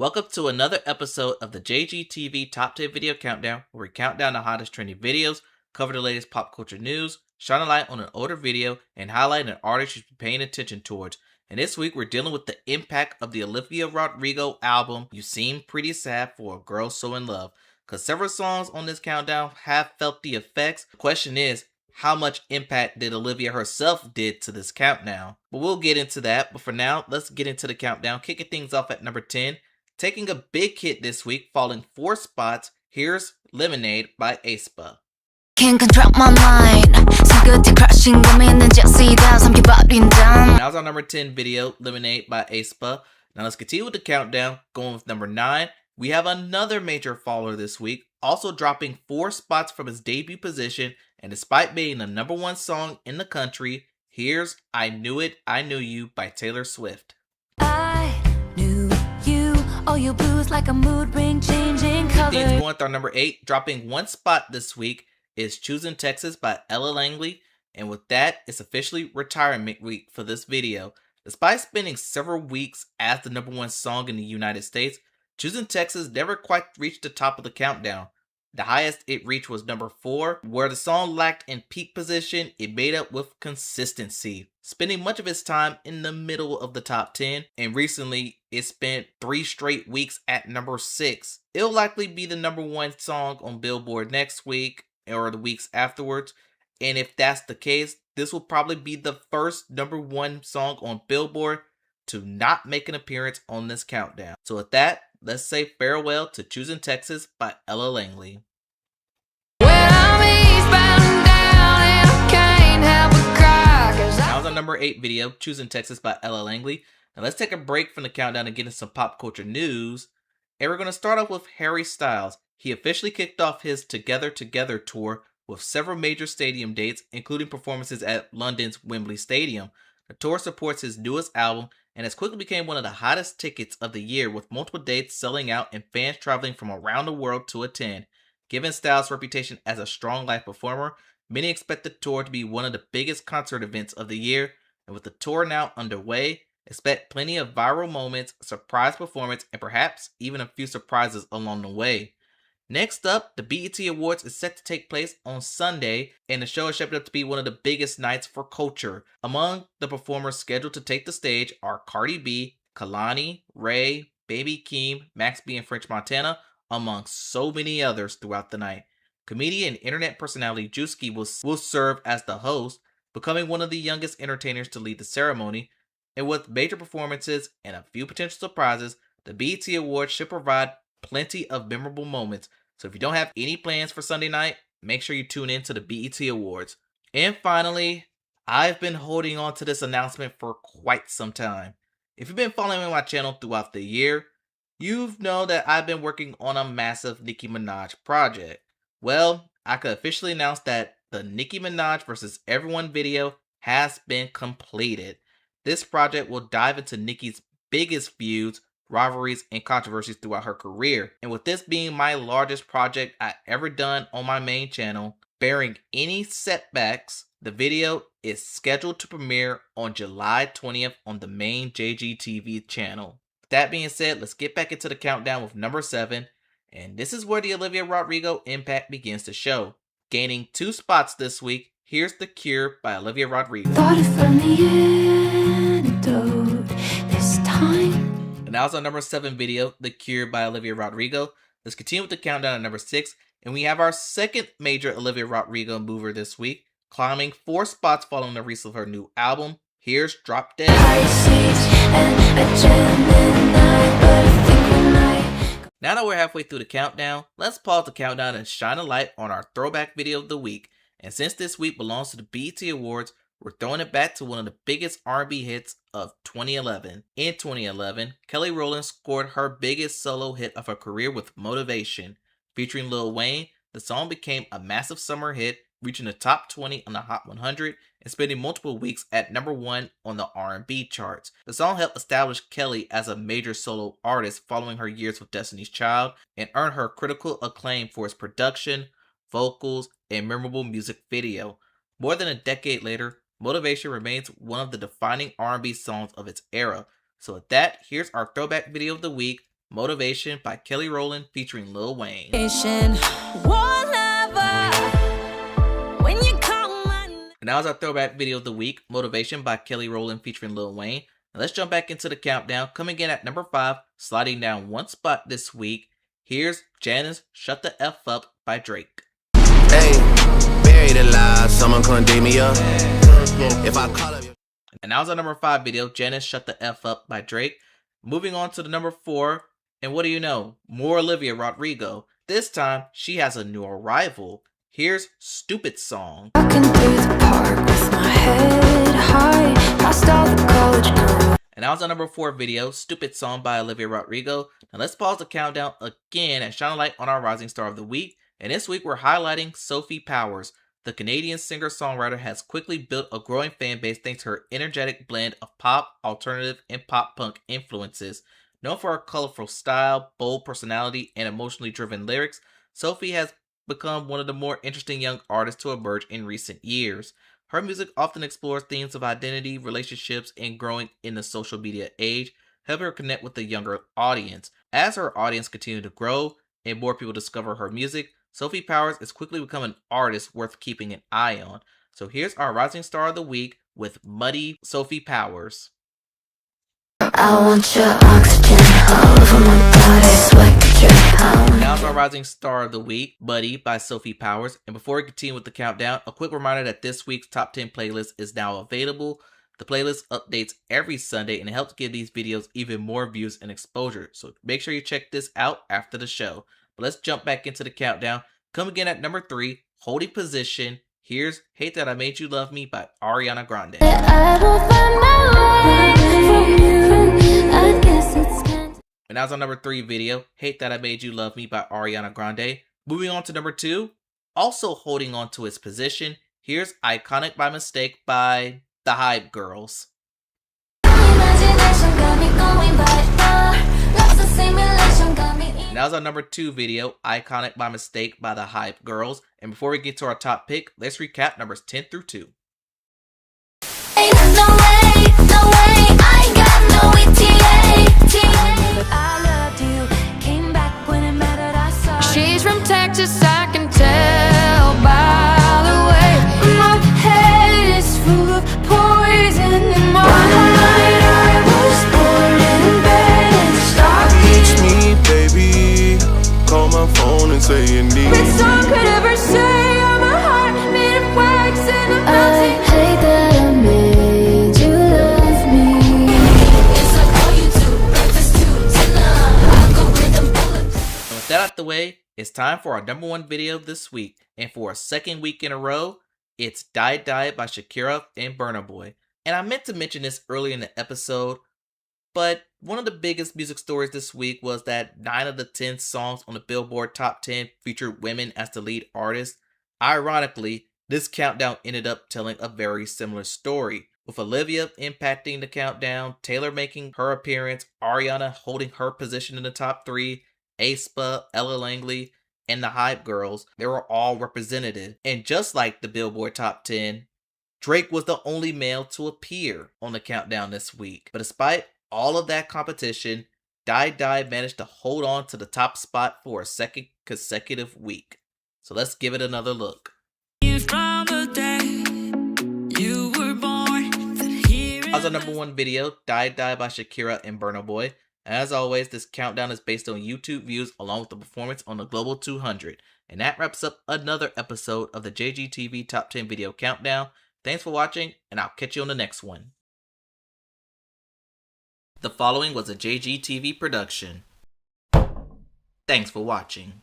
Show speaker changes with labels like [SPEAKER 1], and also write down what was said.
[SPEAKER 1] Welcome to another episode of the JGTV Top 10 Video Countdown, where we count down the hottest trending videos, cover the latest pop culture news, shine a light on an older video, and highlight an artist you should be paying attention towards. And this week, we're dealing with the impact of the Olivia Rodrigo album, You Seem Pretty Sad for a Girl So In Love. Because several songs on this countdown have felt the effects. The question is, how much impact did Olivia herself did to this countdown? But we'll get into that. But for now, let's get into the countdown, kicking things off at number 10. Taking a big hit this week, falling 4 spots, here's Lemonade by aespa.
[SPEAKER 2] Can't control my mind.
[SPEAKER 1] That was our number 10 video, Lemonade by aespa. Now let's continue with the countdown. Going with number 9, we have another major faller this week, also dropping 4 spots from his debut position, and despite being the number 1 song in the country, here's I Knew It, I Knew You by Taylor Swift.
[SPEAKER 2] I knew you, all your blues like a mood ring changing color.
[SPEAKER 1] Going with our number 8, dropping 1 spot this week, is Choosing Texas by Ella Langley, and with that, it's officially retirement week for this video. Despite spending several weeks as the number 1 song in the United States, Choosing Texas never quite reached the top of the countdown. The highest it reached was number 4, where the song lacked in peak position, it made up with consistency, spending much of its time in the middle of the top 10, and recently it spent 3 straight weeks at number 6. It'll likely be the number 1 song on Billboard next week, or the weeks afterwards, and if that's the case, this will probably be the first number 1 song on Billboard to not make an appearance on this countdown. So with that, let's say farewell to Choosing Texas by Ella Langley. That was our number 8 video, Choosing Texas by Ella Langley. Now let's take a break from the countdown and get into some pop culture news. And we're going to start off with Harry Styles. He officially kicked off his Together Together tour with several major stadium dates, including performances at London's Wembley Stadium. The tour supports his newest album and has quickly become one of the hottest tickets of the year, with multiple dates selling out and fans traveling from around the world to attend. Given Styles' reputation as a strong live performer, many expect the tour to be one of the biggest concert events of the year, and with the tour now underway, expect plenty of viral moments, surprise performance, and perhaps even a few surprises along the way. Next up, the BET Awards is set to take place on Sunday, and the show is shaping up to be one of the biggest nights for culture. Among the performers scheduled to take the stage are Cardi B, Kehlani, Ray, Baby Keem, Max B, and French Montana, among so many others throughout the night. Comedian and internet personality Bluesky will serve as the host, becoming one of the youngest entertainers to lead the ceremony. And with major performances and a few potential surprises, the BET Awards should provide plenty of memorable moments. So if you don't have any plans for Sunday night, make sure you tune in to the BET Awards. And finally, I've been holding on to this announcement for quite some time. If you've been following my channel throughout the year, you know that I've been working on a massive Nicki Minaj project. Well, I could officially announce that the Nicki Minaj vs. Everyone video has been completed. This project will dive into Nicki's biggest feuds, rivalries, and controversies throughout her career. And with this being my largest project I ever done on my main channel, bearing any setbacks, the video is scheduled to premiere on July 20th on the main JGTV channel. With that being said, let's get back into the countdown with number 7, and this is where the Olivia Rodrigo impact begins to show. Gaining 2 spots this week, here's The Cure by Olivia Rodrigo.
[SPEAKER 2] Thought it from the antidote this time.
[SPEAKER 1] And that was our number 7 video, The Cure by Olivia Rodrigo. Let's continue with the countdown at number 6. And we have our second major Olivia Rodrigo mover this week, climbing 4 spots following the release of her new album. Here's Drop Dead. Now that we're halfway through the countdown, let's pause the countdown and shine a light on our throwback video of the week. And since this week belongs to the BET Awards, we're throwing it back to one of the biggest R&B hits of 2011. In 2011, Kelly Rowland scored her biggest solo hit of her career with Motivation. Featuring Lil Wayne, the song became a massive summer hit, reaching the top 20 on the Hot 100 and spending multiple weeks at number 1 on the R&B charts. The song helped establish Kelly as a major solo artist following her years with Destiny's Child and earned her critical acclaim for its production, vocals, and memorable music video. More than a decade later, Motivation remains one of the defining R&B songs of its era. So with that, here's our throwback video of the week, Motivation by Kelly Rowland featuring Lil Wayne. And that was our throwback video of the week, Motivation by Kelly Rowland featuring Lil Wayne. Now let's jump back into the countdown. Coming in at number 5, sliding down one spot this week, here's Janice Shut the F Up by Drake.
[SPEAKER 3] Hey, buried alive, someone couldn't dig me up. If I call up.
[SPEAKER 1] And that was our number 5 video, Janice Shut the F Up by Drake. Moving on to the number 4, and what do you know? More Olivia Rodrigo. This time, she has a new arrival. Here's Stupid Song.
[SPEAKER 2] Walking through the park with my head high, past all the college girls.
[SPEAKER 1] And that was our number 4 video, Stupid Song by Olivia Rodrigo. Now let's pause the countdown again and shine a light on our Rising Star of the Week. And this week we're highlighting Sophie Powers. The Canadian singer-songwriter has quickly built a growing fan base thanks to her energetic blend of pop, alternative, and pop-punk influences. Known for her colorful style, bold personality, and emotionally driven lyrics, Sophie has become one of the more interesting young artists to emerge in recent years. Her music often explores themes of identity, relationships, and growing in the social media age, helping her connect with the younger audience. As her audience continues to grow and more people discover her music, Sophie Powers is quickly becoming an artist worth keeping an eye on. So here's our Rising Star of the Week with Muddy Sophie Powers.
[SPEAKER 2] I want your oxygen all over my body, sweat drip.
[SPEAKER 1] Now it's our Rising Star of the Week, Buddy by Sophie Powers. And before we continue with the countdown, a quick reminder that this week's Top 10 playlist is now available. The playlist updates every Sunday and it helps give these videos even more views and exposure. So make sure you check this out after the show. But let's jump back into the countdown. Coming in at number 3, holding position, here's Hate That I Made You Love Me by Ariana Grande. And that was our number 3 video, Hate That I Made You Love Me by Ariana Grande. Moving on to number 2, also holding on to its position, here's Iconic by Mistake by The Hype Girls. And that was our number 2 video, Iconic by Mistake by The Hype Girls. And before we get to our top pick, let's recap numbers 10 through 2.
[SPEAKER 2] Ain't no way, I got no ETA. I loved you, came back when it mattered, I saw you. She's from Texas, I can tell by the way. My head is full of poison in my mind. I was born in bed and started.
[SPEAKER 3] Teach me, baby. Call my phone and say you need me.
[SPEAKER 2] Which song could ever say I'm a heart made of wax and a melting. I hate that I made you love me. It's like all you do, breakfast to dinner. I go with them bullets.
[SPEAKER 1] And with that out the way, it's time for our number 1 video this week. And for a second week in a row, it's Die Die by Shakira and Burna Boy. And I meant to mention this earlier in the episode, but one of the biggest music stories this week was that 9 of the 10 songs on the Billboard Top 10 featured women as the lead artists. Ironically, this countdown ended up telling a very similar story, with Olivia impacting the countdown, Taylor making her appearance, Ariana holding her position in the top 3, aespa, Ella Langley, and the Hype Girls, they were all represented. And just like the Billboard Top 10, Drake was the only male to appear on the countdown this week. But despite all of that competition, Die Die managed to hold on to the top spot for a second consecutive week. So let's give it another look. As our number 1 video, Die Die by Shakira and Burna Boy. As always, this countdown is based on YouTube views along with the performance on the Global 200. And that wraps up another episode of the JGTV Top 10 Video Countdown. Thanks for watching, and I'll catch you on the next one. The following was a JGTV production. Thanks for watching.